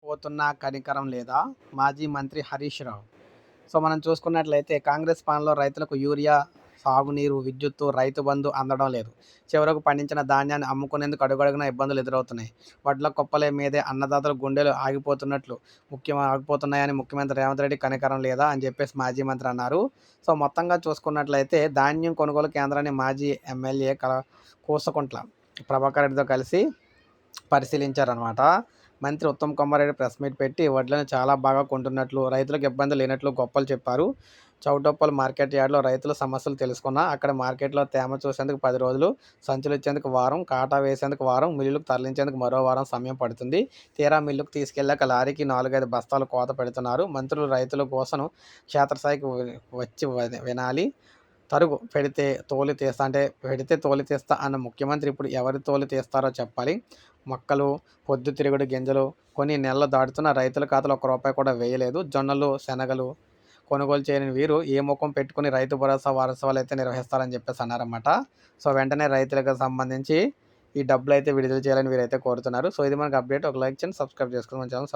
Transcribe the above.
పోతున్నా కనికరం లేదా? మాజీ మంత్రి హరీష్ రావు. సో, మనం చూసుకున్నట్లయితే కాంగ్రెస్ పాలనలో రైతులకు యూరియా, సాగునీరు, విద్యుత్తు, రైతు బంధు అందడం లేదు. చివరకు పండించిన ధాన్యాన్ని అమ్ముకునేందుకు అడుగడుగునా ఇబ్బందులు ఎదురవుతున్నాయి. వడ్ల కుప్పల మీదే అన్నదాతల గుండెలు ఆగిపోతున్నాయని ముఖ్యమంత్రి రేవంత్ రెడ్డి కనికరం లేదా అని చెప్పేసి మాజీ మంత్రి అన్నారు. సో, మొత్తంగా చూసుకున్నట్లయితే ధాన్యం కొనుగోలు కేంద్రాన్ని మాజీ ఎమ్మెల్యే కూసకుంట్ల ప్రభాకర్ రెడ్డితో కలిసి పరిశీలించారనమాట. మంత్రి ఉత్తమ్ కుమార్ రెడ్డి ప్రెస్ మీట్ పెట్టి వడ్లను చాలా బాగా కొంటున్నట్లు, రైతులకు ఇబ్బంది లేనట్లు గొప్పలు చెప్పారు. చౌటుప్పల్ మార్కెట్ యార్డ్‌లో రైతుల సమస్యలు తెలుసుకున్నా. అక్కడ మార్కెట్‌లో తేమ చూసేందుకు 10 రోజులు, సంచులు ఇచ్చేందుకు వారం, కాటా వేసేందుకు వారం, మిల్లులకు తరలించేందుకు మరో వారం సమయం పడుతుంది. తీరా మిల్లుకు తీసుకెళ్లాక లారీకి 4, 5 బస్తాలు కోత పెడుతున్నారు. మంత్రులు రైతుల గోసను క్షేత్రస్థాయికి వచ్చి వినాలి. తరుగు పెడితే తోలు తీస్తా అన్న ముఖ్యమంత్రి ఇప్పుడు ఎవరి తోలు తీస్తారో చెప్పాలి. మొక్కలు, పొద్దుతిరుగుడు గింజలు కొన్ని నెలలు దాటుతున్నా రైతుల ఖాతాలో ఒక్క రూపాయి కూడా వేయలేదు. జొన్నలు, శనగలు కొనుగోలు చేయని వీరు ఏ ముఖం పెట్టుకుని రైతు భరోసా వారోత్సవాలైతే నిర్వహిస్తారని చెప్పేసి అన్నారన్నమాట. సో, వెంటనే రైతులకు సంబంధించి ఈ డబ్బులైతే విడుదల చేయాలని వీరైతే కోరుతున్నారు. సో, ఇది మనకు అప్డేట్. ఒక లైక్ చేయండి, సబ్స్క్రైబ్ చేసుకోండి మన ఛానల్.